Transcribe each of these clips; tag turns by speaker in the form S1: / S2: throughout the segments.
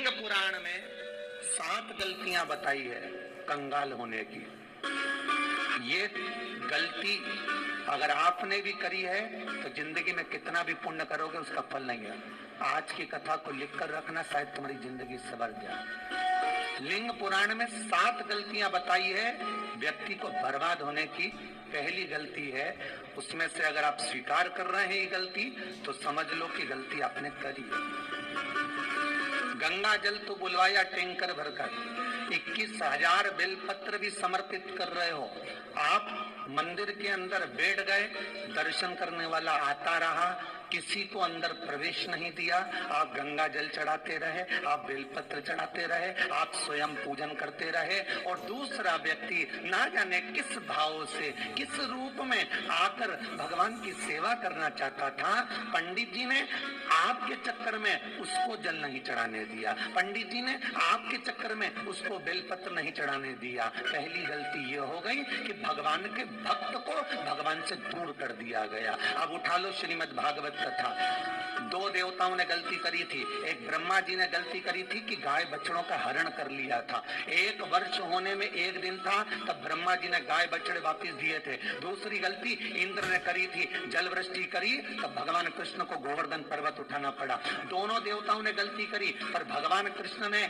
S1: लिंग पुराण में 7 गलतियां बताई है कंगाल होने की। ये गलती अगर आपने भी करी है तो जिंदगी में कितना भी पुण्य करोगे उसका फल नहीं है। आज की कथा को लिखकर रखना, शायद तुम्हारी जिंदगी सवर जाए। लिंग पुराण में 7 गलतियां बताई है व्यक्ति को बर्बाद होने की। पहली गलती है, उसमें से अगर आप स्वीकार कर रहे हैं ये गलती तो समझ लो कि गलती आपने करी है। गंगा जल तो बुलवाया टैंकर भरकर, 21,000 बेलपत्र भी समर्पित कर रहे हो। आप मंदिर के अंदर बैठ गए, दर्शन करने वाला आता रहा, किसी को अंदर प्रवेश नहीं दिया। आप गंगा जल चढ़ाते रहे, आप बेलपत्र चढ़ाते रहे, आप स्वयं पूजन करते रहे, और दूसरा व्यक्ति ना जाने किस भाव से, किस रूप में आकर भगवान की सेवा करना चाहता था। पंडित जी ने आपके चक्कर में उसको जल नहीं चढ़ाने दिया, पंडित जी ने आपके चक्कर में उसको बेलपत्र नहीं चढ़ाने दिया। पहली गलती ये हो गई कि भगवान के भक्त को भगवान से दूर कर दिया गया। अब उठा लो श्रीमद् भागवत कथा। 2 देवताओं ने गलती करी थी। एक ब्रह्मा जी ने गलती करी थी कि गाय बछड़ों का हरण कर लिया था। 1 वर्ष होने में 1 दिन था तब ब्रह्मा जी ने गाय बछड़े वापस दिए थे। दूसरी गलती इंद्र ने करी थी, जल वृष्टि करी तब भगवान कृष्ण को गोवर्धन पर्वत उठाना पड़ा। दोनों देवताओं ने गलती करी, पर भगवान कृष्ण ने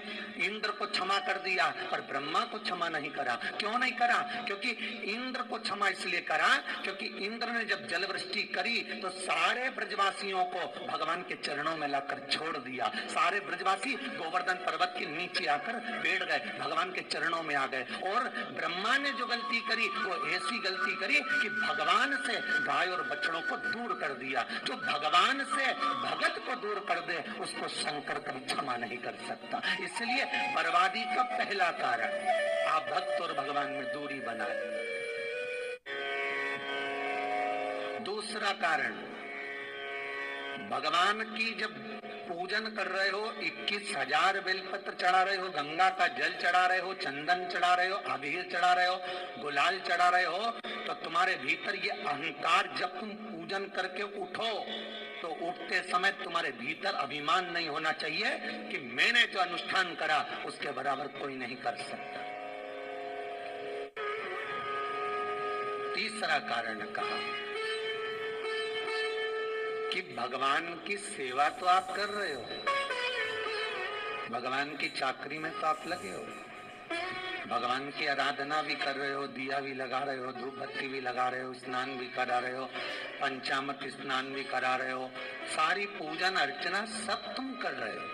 S1: इंद्र को क्षमा कर दिया, पर ब्रह्मा को क्षमा नहीं करा। क्यों नहीं करा? क्योंकि इंद्र को क्षमा इसलिए करा क्योंकि इंद्र ने जब जल वृष्टि करी तो सारे ब्रजवासियों को भगवान के चरणों में लाकर छोड़ दिया। सारे ब्रजवासी गोवर्धन पर्वत के नीचे आकर बैठ गए, भगवान के चरणों में आ गए। और ब्रह्मा ने जो गलती करी वो ऐसी गलती करी कि भगवान से गाय और बछड़ों को दूर कर दिया। जो भगवान से भगत को दूर कर दे उसको शंकर कभी क्षमा नहीं कर सकता। इसलिए बर्बादी का पहला कारण आप भक्त और भगवान में दूरी बनाए। दूसरा कारण, भगवान की जब पूजन कर रहे हो, 21,000 बेलपत्र चढ़ा रहे हो, गंगा का जल चढ़ा रहे हो, चंदन चढ़ा रहे हो, अबीर चढ़ा रहे हो, गुलाल चढ़ा रहे हो, तो तुम्हारे भीतर ये अहंकार, जब तुम पूजन करके उठो तो उठते समय तुम्हारे भीतर अभिमान नहीं होना चाहिए कि मैंने जो अनुष्ठान करा उसके बराबर कोई नहीं कर सकता। तीसरा कारण कहा कि भगवान की सेवा तो आप कर रहे हो, भगवान की चाकरी में तो आप लगे हो, भगवान की आराधना भी कर रहे हो, दिया भी लगा रहे हो, धूप बत्ती भी लगा रहे हो, स्नान भी करा रहे हो, पंचामृत स्नान भी करा रहे हो, सारी पूजन अर्चना सब तुम कर रहे हो।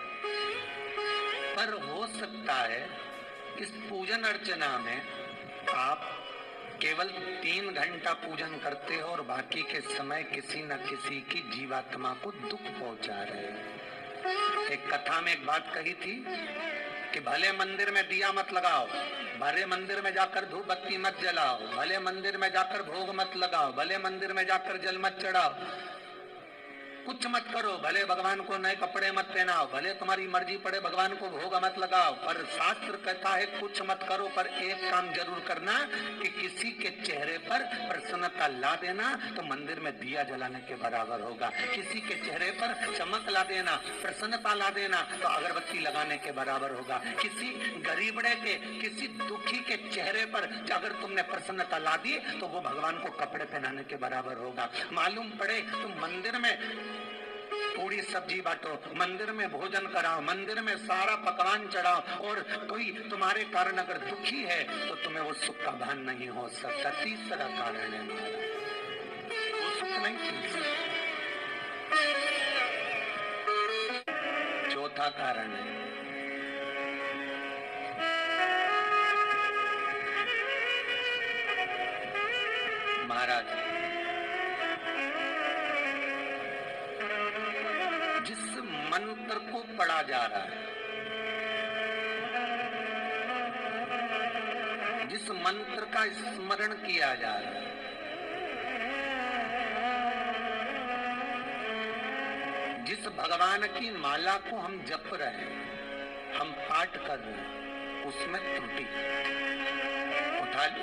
S1: पर हो सकता है इस पूजन अर्चना में आप केवल 3 घंटा पूजन करते हो और बाकी के समय किसी न किसी की जीवात्मा को दुख पहुंचा रहे हो। एक कथा में एक बात कही थी कि भले मंदिर में दिया मत लगाओ, भले मंदिर में जाकर धूप बत्ती मत जलाओ, भले मंदिर में जाकर भोग मत लगाओ, भले मंदिर में जाकर जल मत चढ़ाओ, कुछ मत करो, भले भगवान को नए कपड़े मत पहनाओ, भले तुम्हारी मर्जी पड़े भगवान को भोग मत लगाओ, पर शास्त्र कहता है कुछ मत करो, पर एक काम जरूर करना कि किसी के चेहरे पर प्रसन्नता ला देना तो मंदिर में दिया जलाने के बराबर होगा। किसी के चेहरे पर चमक ला देना, प्रसन्नता ला देना तो अगरबत्ती लगाने के बराबर होगा। किसी गरीबड़े के, किसी दुखी के चेहरे पर अगर तुमने प्रसन्नता ला दी तो वो भगवान को कपड़े पहनाने के बराबर होगा। मालूम पड़े तुम मंदिर में पूरी सब्जी बांटो, मंदिर में भोजन कराओ, मंदिर में सारा पकवान चढ़ाओ, और कोई तुम्हारे कारण अगर दुखी है तो तुम्हें वो सुख का भान नहीं हो सकता। तीसरा कारण है वो सुख नहीं मिल सकता। चौथा कारण है महाराज, जिस मंत्र को पढ़ा जा रहा है, जिस मंत्र का स्मरण किया जा रहा है, जिस भगवान की माला को हम जप रहे हैं, हम पाठ कर रहे हैं, उसमें त्रुटि।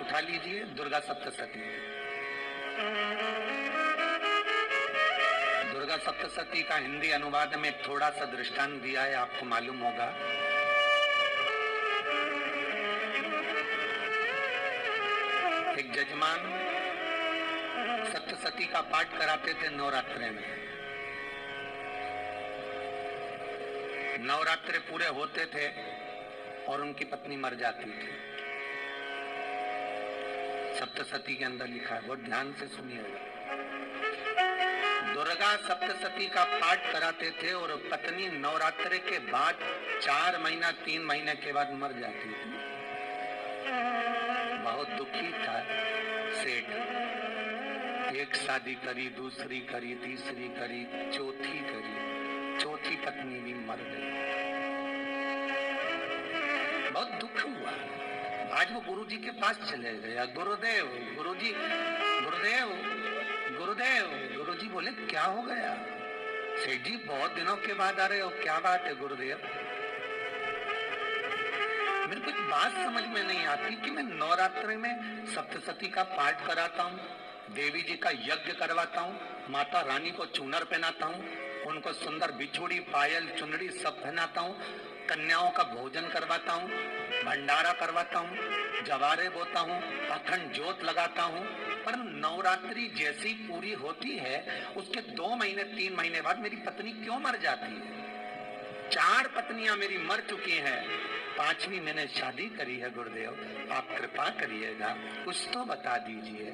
S1: उठा लीजिए दुर्गा सप्तशती, दुर्गा सप्तशती का हिंदी अनुवाद में थोड़ा सा दृष्टांत दिया है, आपको मालूम होगा। एक जजमान सप्तशती का पाठ कराते थे नवरात्रे में। नवरात्रे पूरे होते थे और उनकी पत्नी मर जाती थी। सप्तशती के अंदर लिखा है, बहुत ध्यान से सुनिएगा। दुर्गा सप्तशती का पाठ कराते थे और पत्नी नवरात्रे के बाद 4 महीना 3 महीने के बाद मर जाती थी। बहुत दुखी था सेठ। एक शादी करी, दूसरी करी, तीसरी करी, चौथी करी, चौथी पत्नी भी मर गई। बहुत दुख हुआ। आज वो गुरुजी के पास चले गए। गुरुदेव, गुरुजी, गुरुदेव, गुरुदेव। गुरुजी बोले क्या हो गया? सेठ जी बहुत दिनों के बाद आ रहे हो, क्या बात है गुरुदेव? मेरे को बात समझ में नहीं आती कि मैं नवरात्रि में सप्तशती का पाठ कराता हूँ, देवी जी का यज्ञ करवाता हूँ, माता रानी को चूनर पहनाता हूँ, उनको सुंदर बिछुड़ी, पायल, चुनरी सब पहनाता हूँ, कन्याओं का भोजन करवाता हूँ, भंडारा करवाता हूँ, जवारे बोता हूँ, अखंड ज्योत लगाता हूँ। पर नवरात्रि जैसी पूरी होती है उसके 2 महीने 3 महीने बाद मेरी पत्नी क्यों मर जाती है? 4 पत्नियां मेरी मर चुकी हैं, 5वीं मैंने शादी करी है। गुरुदेव आप कृपा करिएगा, कुछ तो बता दीजिए,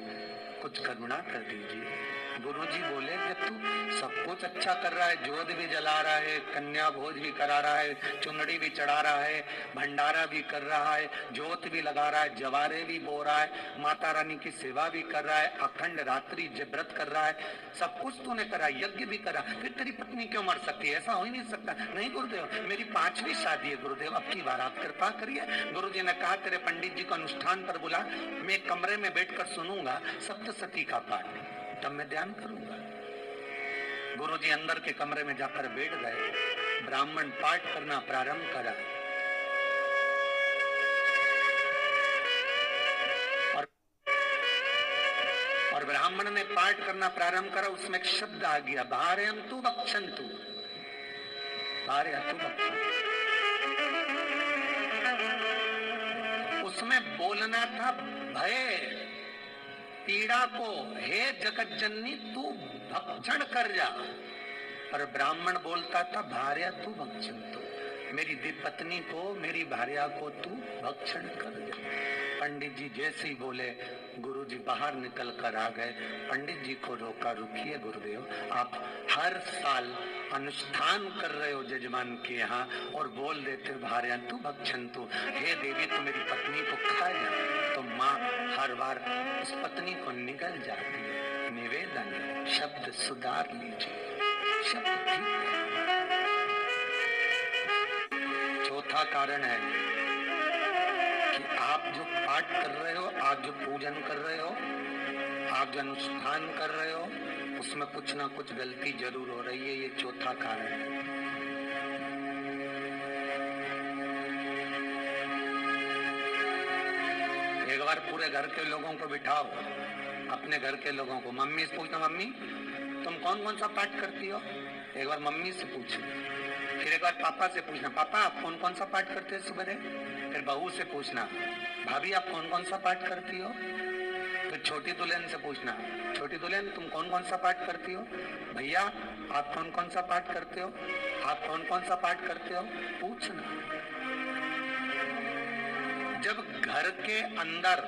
S1: कुछ करुणा कर दीजिए। गुरुजी बोले कि तू सब कुछ अच्छा कर रहा है, ज्योत भी जला रहा है, कन्या भोज भी करा रहा है, चुनरी भी चढ़ा रहा है, भंडारा भी कर रहा है, ज्योत भी लगा रहा है, जवारे भी बो रहा है, माता रानी की सेवा भी कर रहा है, अखंड रात्रि व्रत कर रहा है, सब कुछ तूने करा, यज्ञ भी करा, फिर तेरी पत्नी क्यों मर सकती है? ऐसा हो ही नहीं सकता। नहीं गुरुदेव, मेरी 5वीं शादी है गुरुदेव, अब की बार आप कृपा करिए। गुरुजी ने कहा तेरे पंडित जी को अनुष्ठान पर बुला, मैं कमरे में बैठकर सुनूंगा सप्तशती का पाठ, तब मैं ध्यान करूंगा। गुरुजी अंदर के कमरे में जाकर बैठ गए। ब्राह्मण पाठ करना प्रारंभ करा और ब्राह्मण ने पाठ करना प्रारंभ करा। उसमें एक शब्द आ गया, भार्यन्तु भक्षन्तु, भार्यन्तु भक्षन्तु। उसमें बोलना था भय पीड़ा को, हे जगत जननी तू भक्षण कर जा। पर ब्राह्मण बोलता था भार्या तू भक्षण, तो मेरी पत्नी को, मेरी भार्या को तू भक्षण कर जा। पंडित जी जैसे ही बोले गुरुजी बाहर निकल कर आ गए। पंडित जी को रोका, रुकिए गुरुदेव, आप हर साल अनुष्ठान कर रहे हो जजमान के यहाँ और बोल देते भार्या तू भक्षण, तू हे देवी तू मेरी पत्नी को खा जा, तो माँ हर बार उस पत्नी को निगल जाती है। निवेदन, शब्द सुधार लीजिए, शब्द ठीक है। चौथा कारण है कि आप जो पाठ कर रहे हो, आप जो पूजन कर रहे हो, आप जो अनुष्ठान कर रहे हो, उसमें कुछ ना कुछ गलती जरूर हो रही है। ये चौथा कारण है। एक बार पूरे घर के लोगों को बिठाओ, अपने घर के लोगों को, मम्मी से पूछना मम्मी तुम कौन कौन सा पाठ करती हो? एक बार मम्मी से पूछना। फिर एक बार पापा से पूछना, पापा आप कौन कौन सा पाठ करते हो सुबह? फिर बहू से पूछना, भाभी आप कौन कौन सा पाठ करती हो? फिर छोटी दुल्हन से पूछना, छोटी दुल्हन तुम कौन कौन सा पाठ करती हो? भैया आप कौन कौन सा पाठ करते हो? आप कौन कौन सा पाठ करते हो? पूछना। जब घर के अंदर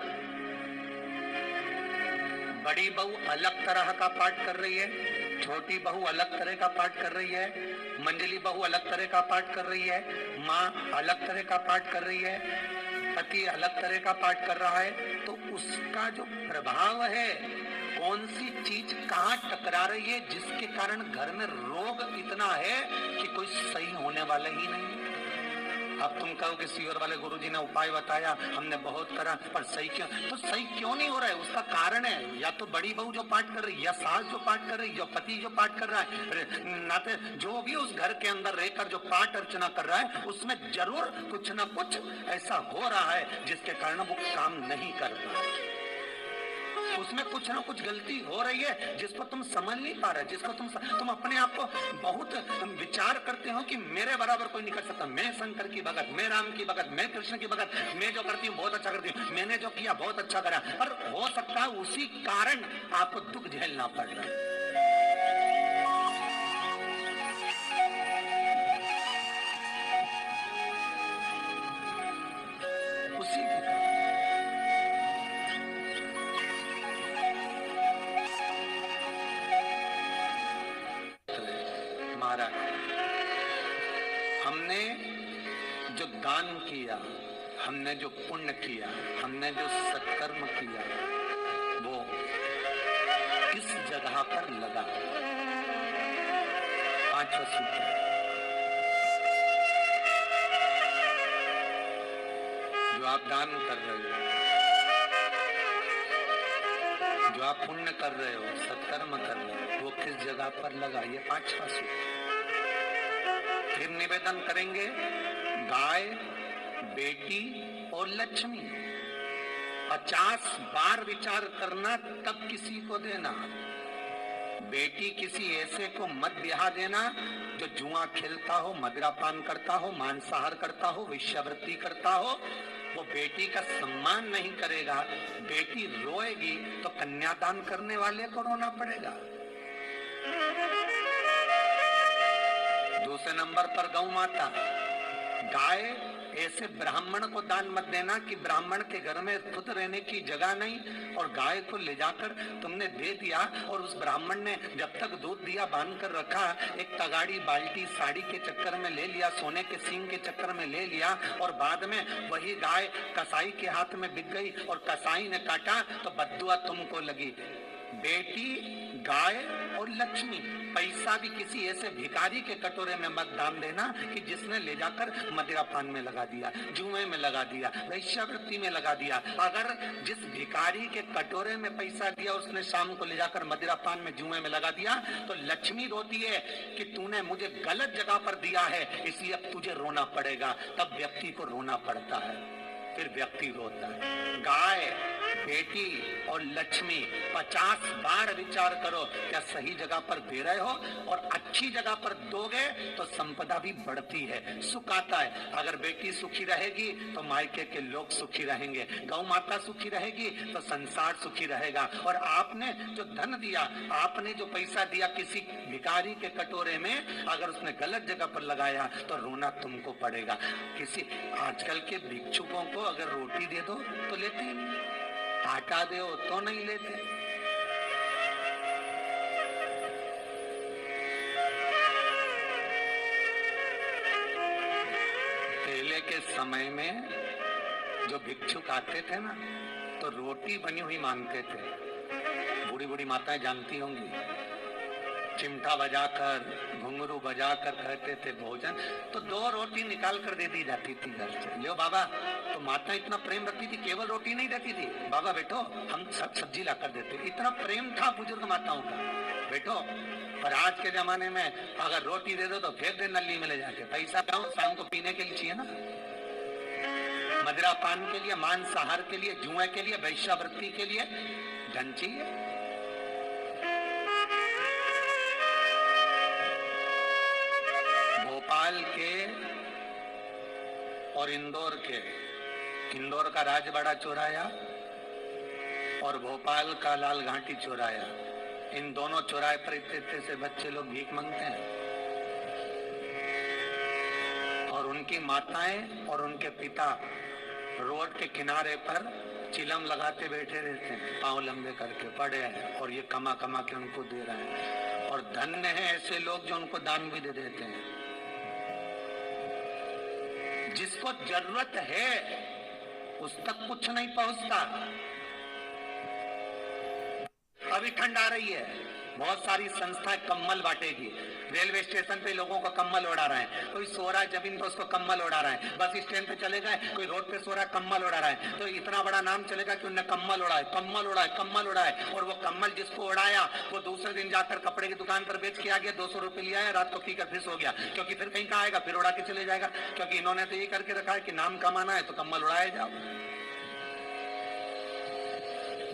S1: बड़ी बहू अलग तरह का पाठ कर रही है, छोटी बहू अलग तरह का पाठ कर रही है, मंजली बहू अलग तरह का पाठ कर रही है, माँ अलग तरह का पाठ कर रही है, पति अलग तरह का पाठ कर रहा है, तो उसका जो प्रभाव है, कौन सी चीज कहाँ टकरा रही है जिसके कारण घर में रोग इतना है कि कोई सही होने वाला ही नहीं। अब तुम कहो कि सीवर वाले गुरुजी ने उपाय बताया, हमने बहुत करा, पर सही क्यों? तो सही क्यों नहीं हो रहा है? उसका कारण है या तो बड़ी बहू जो पाठ कर रही, या सास जो पाठ कर रही, या पति जो पाठ कर रहा है, नाते जो भी उस घर के अंदर रहकर जो पाठ अर्चना कर रहा है, उसमें जरूर कुछ ना कुछ ऐसा हो रहा है जिसके कारण वो काम नहीं कर पा रहा। उसमें कुछ ना कुछ गलती हो रही है जिसको तुम समझ नहीं पा रहे, जिसको तुम अपने आप को बहुत विचार करते हो कि मेरे बराबर कोई नहीं कर सकता, मैं शंकर की भगत, मैं राम की भगत, मैं कृष्ण की भगत, मैं जो करती हूँ बहुत अच्छा करती हूँ, मैंने जो किया बहुत अच्छा करा। पर हो सकता है उसी कारण आपको दुख झेलना पड़ रहा है। उसी के महाराज, हमने जो दान किया, हमने जो पुण्य किया, हमने जो सत्कर्म किया, वो किस जगह पर लगा? 5वां सूत्र, जो आप दान कर रहे हो, जो आप पुण्य कर रहे हो, सत्कर्म कर रहे हो, वो किस जगह पर लगा? ये 5वां सूत्र। फिर निवेदन करेंगे, गाय, बेटी और लक्ष्मी 50 बार विचार करना, तब किसी को देना। बेटी किसी ऐसे को मत ब्याह देना जो जुआ खेलता हो, मदिरापान करता हो, मांसाहार करता हो, वेश्यावृत्ति करता हो। वो बेटी का सम्मान नहीं करेगा। बेटी रोएगी तो कन्यादान करने वाले को रोना पड़ेगा। दूसरे नंबर पर गौ माता, गाय ऐसे ब्राह्मण को दान मत देना कि ब्राह्मण के घर में खुद रहने की जगह नहीं और गाय को ले जाकर तुमने दे दिया और उस ब्राह्मण ने जब तक दूध दिया बांध कर रखा, एक तगाड़ी बाल्टी साड़ी के चक्कर में ले लिया, सोने के सींग के चक्कर में ले लिया और बाद में वही गाय कसाई के हाथ में बिक गई और कसाई ने काटा तो बद्दुआ तुमको लगी। बेटी, गाय और लक्ष्मी, पैसा भी किसी ऐसे भिखारी के कटोरे में मत दान देना कि जिसने ले जाकर मदिरापान में लगा दिया, जुए में लगा दिया, वेश्यावृत्ति में लगा दिया। अगर जिस भिखारी के कटोरे में पैसा दिया उसने शाम को ले जाकर मदिरापान में, जुए में लगा दिया, तो लक्ष्मी रोती है कि तूने मुझे गलत जगह पर दिया है, इसलिए अब तुझे रोना पड़ेगा। तब व्यक्ति को रोना पड़ता है, फिर व्यक्ति रोता है। गाय, बेटी और लक्ष्मी 50 बार विचार करो, क्या सही जगह पर दे रहे हो? और अच्छी जगह पर दोगे तो संपदा भी बढ़ती है, सुख आता है। अगर बेटी सुखी रहेगी तो मायके के लोग सुखी रहेंगे, गौ माता सुखी रहेगी तो संसार सुखी रहेगा। और आपने जो धन दिया, आपने जो पैसा दिया किसी भिखारी के कटोरे में, अगर उसने गलत जगह पर लगाया तो रोना तुमको पड़ेगा। किसी आजकल के भिक्षुकों को अगर रोटी दे दो तो लेते ही नहीं, आटा दो तो नहीं लेते। पहले के समय में जो भिक्षुक आते थे ना, तो रोटी बनी हुई मांगते थे। बूढ़ी बूढ़ी माताएं जानती होंगी, चिमटा बजाकर, घुंघरू बजाकर कहते थे भोजन, तो 2 रोटी निकाल कर दे दी जाती थी घर से। लो बाबा, तो माता इतना प्रेम रखती थी, केवल रोटी नहीं देती थी, बाबा बैठो हम सब सब्जी ला कर देते। इतना प्रेम था बुजुर्ग माताओं का, बैठो। पर आज के जमाने में अगर रोटी दे दो तो फेंक दे नली में ले जाके। पैसा क्यों? शाम को पीने के लिए चाहिए ना, मदिरा पान के लिए, मांसाहार के लिए, जुए के लिए, वेश्यावृत्ति के लिए धन चाहिए। भोपाल के और इंदौर के, इंदौर का राजवाड़ा चौराया और भोपाल का लाल घाटी चौराया, इन दोनों चौराहे पर इतने से बच्चे लोग भीख मांगते हैं और उनकी माताएं और उनके पिता रोड के किनारे पर चिलम लगाते बैठे रहते हैं, पांव लंबे करके पड़े हैं और ये कमा कमा के उनको दे रहे हैं। और धन्य है ऐसे लोग जो उनको दान भी दे देते हैं। जिसको जरूरत है उस तक कुछ नहीं पहुंचता। अभी ठंड आ रही है, बहुत सारी संस्थाएं कंबल बांटेगी। रेलवे स्टेशन पे लोगों को कंबल उड़ा रहे हैं, कोई सो रहा है जमीन पर उसको कंबल उड़ा रहा है, बस स्टैंड पे चले गए कोई रोड पे सो रहा है कंबल उड़ा रहा है, तो इतना बड़ा नाम चलेगा कि उन्होंने कंबल उड़ाए, कंबल उड़ाए, कंबल उड़ाए। और वो कंबल जिसको उड़ाया वो दूसरे दिन जाकर कपड़े की दुकान पर बेच के आ गया, 200 रुपए लिया है, रात को पीकर फिर सो गया, क्योंकि फिर कहीं कहाँ आएगा, फिर उड़ा के चले जाएगा। क्योंकि इन्होंने तो ये करके रखा है कि नाम कमाना है तो कंबल उड़ाए जाओ।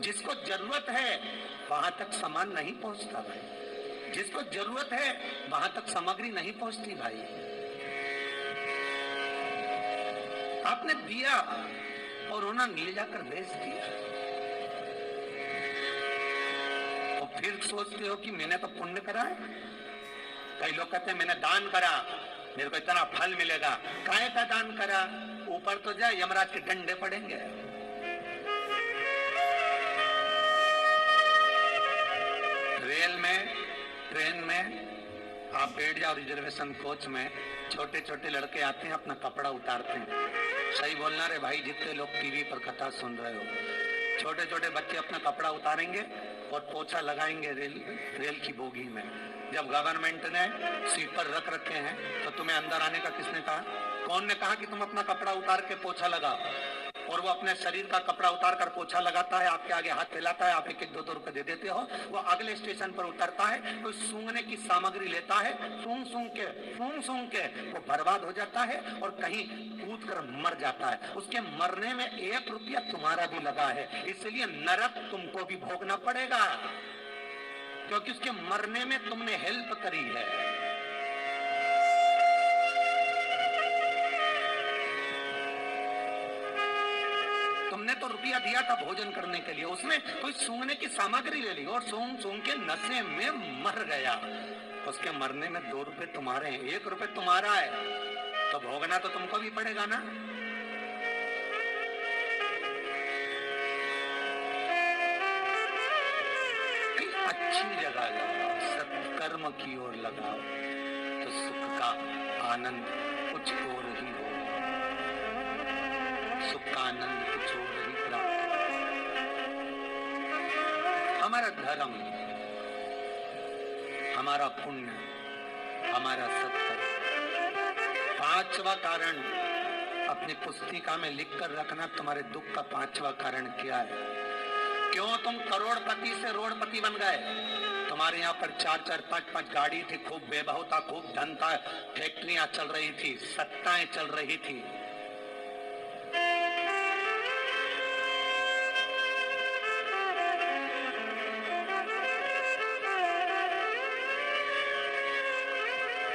S1: जिसको जरूरत है वहां तक सामान नहीं पहुंचता भाई, जिसको जरूरत है वहां तक सामग्री नहीं पहुंचती भाई। आपने दिया और उन्होंने ले जाकर बेच दिया, तो फिर सोचते हो कि मैंने तो पुण्य करा है। कई लोग कहते हैं मैंने दान करा, मेरे को इतना फल मिलेगा। काहे का दान करा? ऊपर तो जाए यमराज के डंडे पड़ेंगे। रेल में, ट्रेन में आप बैठ जाओ रिजर्वेशन कोच में, छोटे छोटे लड़के आते हैं अपना कपड़ा उतारते हैं। सही बोलना रे भाई, जितने लोग टीवी पर कथा सुन रहे हो, छोटे छोटे बच्चे अपना कपड़ा उतारेंगे और पोछा लगाएंगे रेल की बोगी में। जब गवर्नमेंट ने सीट पर रख रखे हैं तो तुम्हें अंदर आने का किसने कहा? कौन ने कहा कि तुम अपना कपड़ा उतार के पोछा लगाओ? और वो अपने शरीर का कपड़ा उतार कर पोछा लगाता है, आपके आगे हाथ फैलाता है, आप एक एक 2-2 रुपए दे देते हो। वो अगले स्टेशन पर उतरता है, कोई सूंघने की सामग्री लेता है, सूंघ सूंघ के वो बर्बाद हो जाता है और कहीं कूद कर मर जाता है। उसके मरने में 1 रुपया तुम्हारा भी लगा है, इसलिए नरक तुमको भी भोगना पड़ेगा, क्योंकि उसके मरने में तुमने हेल्प करी है। तुमने तो रुपया दिया था भोजन करने के लिए, उसमें कोई सूंघने की सामग्री ले ली और सूंघ के नशे में मर गया। उसके मरने में 2 रुपए तुम्हारे हैं, 1 रुपए तुम्हारा है, तो भोगना तो तुमको भी पड़ेगा ना। अच्छी जगह लगाओ, सत्कर्म की ओर लगाओ, तो सुख का आनंद कुछ और ही होगा, सुख का आनंद कुछ और ही प्राप्त। हमारा धर्म, हमारा पुण्य, हमारा सत्कर्म। 5वां कारण अपनी पुस्तिका में लिख कर रखना, तुम्हारे दुख का 5वां कारण क्या है। क्यों तुम करोड़पति से रोडपति बन गए? तुम्हारे यहाँ पर 4-4, 5-5 गाड़ी थी, खूब बेबहू था, खूब धन था, फैक्ट्रियां चल रही थी, सत्ताएं चल रही थी।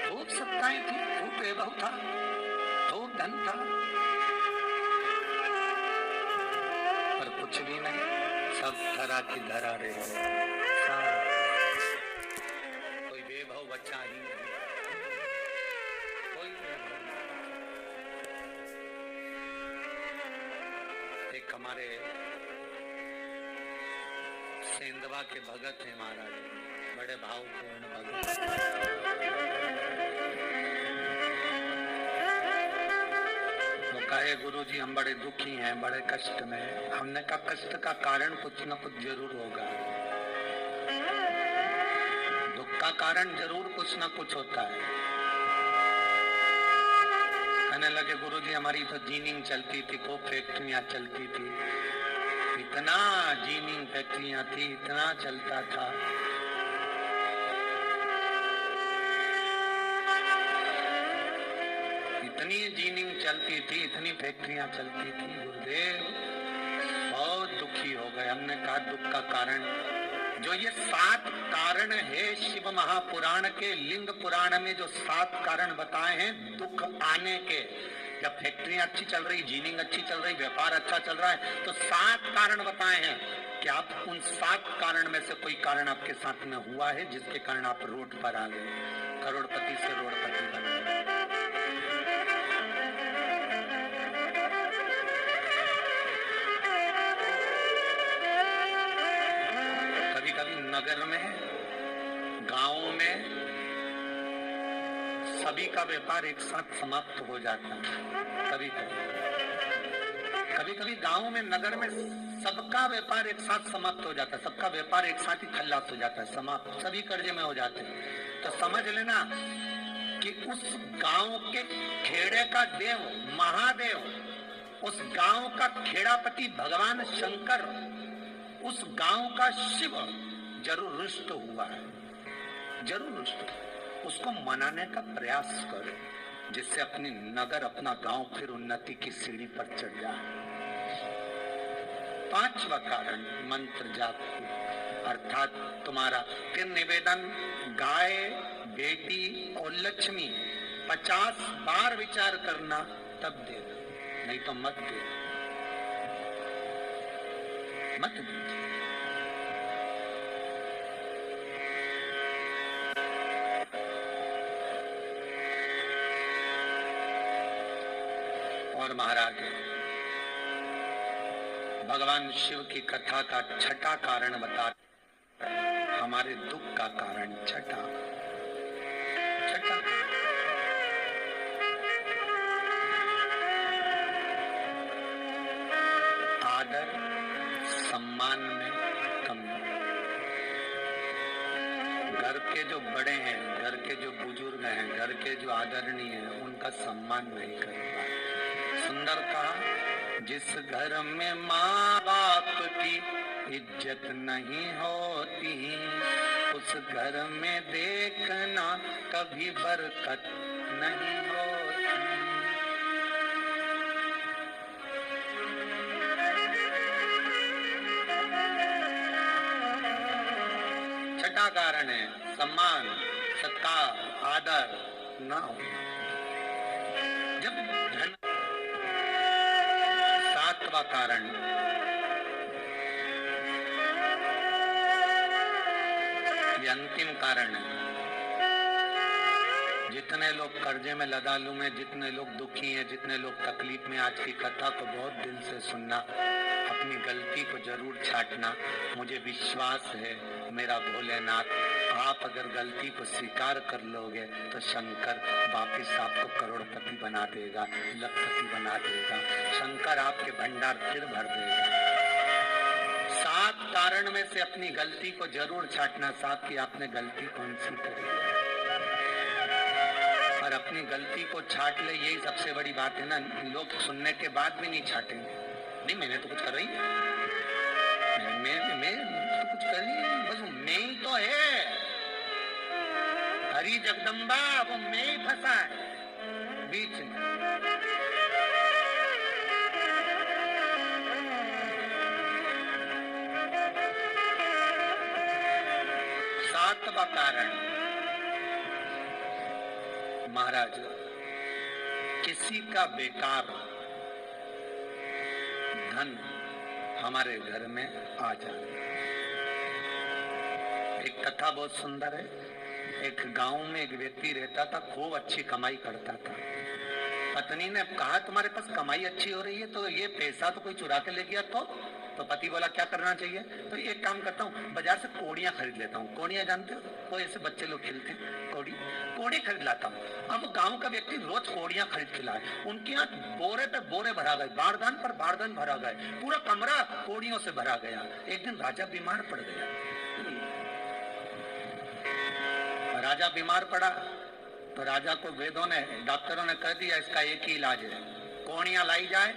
S1: खूब सत्ताएं थी, खूब बेबहू था, खूब धन था, पर कुछ भी नहीं, सब धरा की धरा रहे। कोई बेबहू बच्चा ही नहीं, कोई बेबहू। एक हमारे सेंधवा के भगत हैं महाराज, बड़े भावपूर्ण भगत। कहे गुरुजी हम बड़े दुखी हैं, बड़े कष्ट में। हमने कहा कष्ट का कारण कुछ न कुछ जरूर होगा, दुख का कारण जरूर कुछ न कुछ होता है। कहने लगे गुरुजी हमारी तो जीनिंग चलती थी, खूब फैक्ट्रियां चलती थी, इतना जीनिंग फैक्ट्रियां थी, इतना चलता था। इतनी जीनिंग चलती थी, इतनी फैक्ट्रियां चलती थी, गुरुदेव बहुत दुखी हो गए। हमने कहा दुख का कारण, जो ये 7 कारण है शिव महापुराण के, लिंग पुराण में जो 7 कारण बताए हैं दुख आने के। जब फैक्ट्रियां अच्छी चल रही, जीनिंग अच्छी चल रही, व्यापार अच्छा चल रहा है, तो 7 कारण बताए हैं कि आप उन 7 कारण में से कोई कारण आपके साथ में हुआ है जिसके कारण आप रोड पर आ गए, करोड़पति से रोडपति बन गए। नगर में, गांवों में सभी का व्यापार एक साथ समाप्त हो जाता है। कभी कभी गांवों में, नगर में सबका व्यापार एक साथ समाप्त हो जाता है, सबका व्यापार एक साथ ही खल्लास हो जाता है, समाप्त, सभी कर्जे में हो जाते हैं। तो समझ लेना कि उस गांव के खेड़े का देव महादेव, उस गांव का खेड़ापति भगवान शंकर, उस गांव का शिव जरूर रुष्ट हुआ है, जरूर रुष्ट। उसको मनाने का प्रयास करो जिससे अपनी नगर, अपना गांव फिर उन्नति की सीढ़ी पर चढ़ जाए। पांचवा कारण मंत्र जाप की, अर्थात तुम्हारा फिर निवेदन, गाय, बेटी और लक्ष्मी 50 बार विचार करना तब देना, नहीं तो मत देना, मत दीजिए। और महाराज भगवान शिव की कथा का छठा कारण बता, हमारे दुख का कारण छठा आदर सम्मान में कमी। घर के जो बड़े हैं, घर के जो बुजुर्ग हैं, घर के जो आदरणीय हैं, उनका सम्मान नहीं कर पाए। सुंदर कहा, जिस घर में माँ बाप की इज्जत नहीं होती, उस घर में देखना कभी बरकत नहीं होती। छठा कारण है सम्मान, सत्कार, आदर ना होना। जब धन, सातवां कारण ये अंतिम कारण है। जितने लोग कर्जे में, लदालू में, जितने लोग दुखी हैं, जितने लोग तकलीफ में, आज की कथा को बहुत दिल से सुनना, अपनी गलती को जरूर छांटना। मुझे विश्वास है मेरा भोलेनाथ, आप अगर गलती को स्वीकार कर लोगे तो शंकर वापिस आपको करोड़पति बना देगा, लखपति बना देगा। शंकर आपके भंडार फिर भर देगा। 7 कारण में से अपनी गलती को जरूर छांटना। साथ ही आपने गलती कौन सी करी, और अपनी गलती को छाट ले, यही सबसे बड़ी बात है ना। लोग सुनने के बाद भी नहीं छाटेंगे, नहीं मैंने तो कुछ कर रही, मैं तो कुछ कर रही, बस मैं ही तो है, हरी जगदम्बा, वो मैं ही फंसा है बीच में। सातवां कारण महाराज, किसी का बेकार धन हमारे घर में आ जाए। एक कथा बहुत सुंदर है। एक गांव में एक व्यक्ति रहता था, खूब अच्छी कमाई करता था। पत्नी ने कहा तुम्हारे पास कमाई अच्छी हो रही है, तो ये पैसा तो कोई चुरा के ले गया तो पति बोला क्या करना चाहिए, तो एक काम करता हूँ, बाजार से कोड़ियां खरीद लेता हूँ। कोड़ियां जानते हो, तो ऐसे बच्चे लोग खेलते हैं, कोड़ी खरीद लाता हूँ। अब गांव का व्यक्ति रोज कोड़ियां खरीद के लाए, उनके यहाँ बोरे पे बोरे भरा गए, बारदान पर बारदान भरा गए, पूरा कमरा कोड़ियों से भरा गया। एक दिन राजा बीमार पड़ गया। राजा बीमार पड़ा तो राजा को वेदों ने, डॉक्टरों ने कह दिया इसका एक ही इलाज है, कोड़ियां लाई जाए,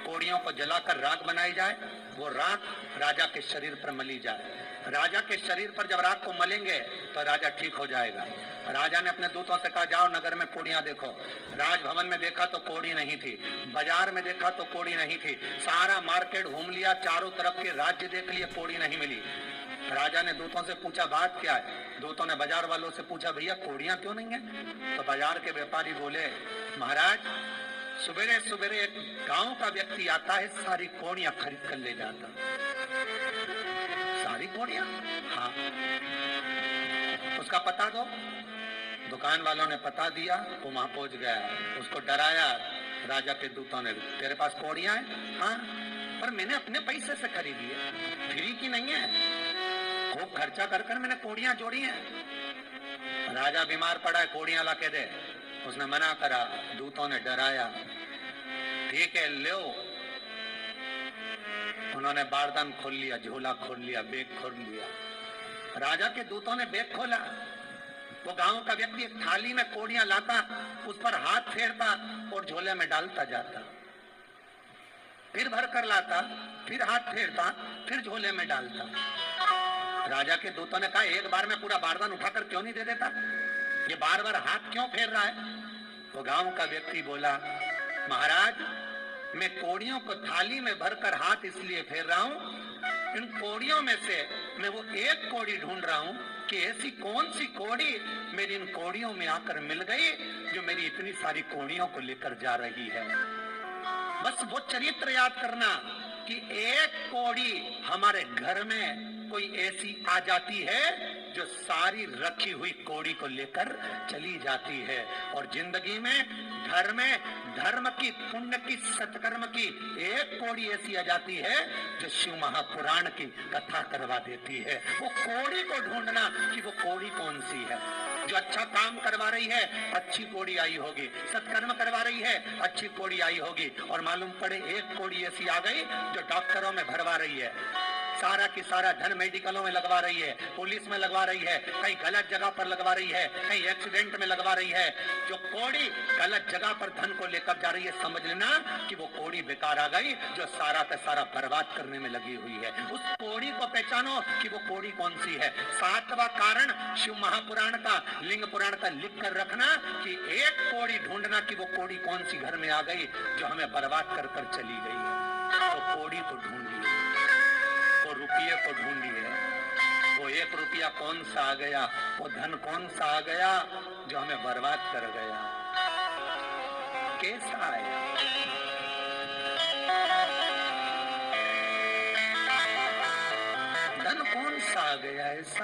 S1: कोड़ियों को जलाकर राख बनाई जाए, वो राख राजा के शरीर पर मली जाए। राजा के शरीर पर जब राख को मलेंगे तो राजा ठीक हो जाएगा। राजा ने अपने दूतों से कहा जाओ नगर में कोड़ियां देखो। राजभवन में देखा तो कोड़ी नहीं थी, बाजार में देखा तो कोड़ी नहीं थी, सारा मार्केट घूम लिया, चारों तरफ के राज्य देख लिए, कोड़ी नहीं मिली। राजा ने दूतों से पूछा बात क्या है। दूतों ने बाजार वालों से पूछा भैया कोड़ियां क्यों नहीं है। तो बाजार के व्यापारी बोले महाराज सवेरे सवेरे एक गांव का व्यक्ति आता है, सारी कोड़ियां खरीद कर ले जाता। सारी कोड़ियां? हाँ। उसका पता दो। दुकान वालों ने पता दिया, वो वहां पहुंच गया, उसको डराया। राजा के दूतों ने, तेरे पास कोड़ियां हैं? हाँ, पर मैंने अपने पैसे से खरीदी है, फ्री की नहीं है, खूब खर्चा कर कर मैंने कोड़ियां जोड़ी हैं। राजा बीमार पड़ा है, कोड़ियां ला के दे। उसने मना करा, दूतों ने डराया। ठीक है लो। उन्होंने बारदान खोल लिया, झोला खोल लिया, बैग खोल लिया। राजा के दूतों ने बैग खोला, वो गांव का व्यक्ति एक थाली में कोड़ियां लाता, उस पर हाथ फेरता और झोले में डालता जाता, फिर भर कर लाता, फिर हाथ फेरता, फिर झोले में डालता। राजा के दूतों ने कहा एक बार में पूरा बारदान उठाकर क्यों नहीं दे देता, ये बार बार हाथ क्यों फेर रहा है। तो गांव का व्यक्ति बोला महाराज मैं कौड़ियों को थाली में भरकर हाथ इसलिए फेर रहा हूं, इन कौड़ियों में से मैं वो एक कौड़ी ढूंढ रहा हूं कि ऐसी कौन सी कौड़ी मेरी इन कौड़ियों में आकर मिल गई जो मेरी इतनी सारी कौड़ियों को लेकर जा रही है। बस वो चरित्र याद करना कि एक कौड़ी हमारे घर में कोई ऐसी आ जाती है जो सारी रखी हुई कौड़ी को लेकर चली जाती है। और जिंदगी में घर में धर्म की, पुण्य की, सत्कर्म की एक कौड़ी ऐसी आ जाती है जो शिव महापुराण की कथा करवा देती है। वो कौड़ी को ढूंढना कि वो कौड़ी कौन सी है। जो अच्छा काम करवा रही है अच्छी कौड़ी आई होगी, सत्कर्म करवा रही है अच्छी कौड़ी आई होगी, और मालूम पड़े एक कौड़ी ऐसी आ गई जो डॉक्टरों में भरवा रही है, सारा की सारा धन मेडिकलों में लगवा रही है, पुलिस में लगवा रही है, कहीं गलत जगह पर लगवा रही है, कहीं एक्सीडेंट में लगवा रही है। जो कौड़ी गलत जगह पर धन को लेकर जा रही है, समझ लेना कि वो कौड़ी बेकार आ गई जो सारा का सारा बर्बाद करने में लगी हुई है। उस कौड़ी को पहचानो कि वो कौड़ी कौन सी है। 7वां कारण शिव महापुराण का, लिंग पुराण का लिख कर रखना कि एक कौड़ी ढूंढना कि वो कौड़ी कौन सी घर में आ गई जो हमें बर्बाद कर कर चली गई है। तो कौड़ी को ढूंढिए, वो रुपये को ढूंढिए, वो 1 रुपया कौन सा आ गया, वो धन कौन सा आ गया जो हमें बर्बाद कर गया, कैसा आया। धन कौन सा आ गया ऐसा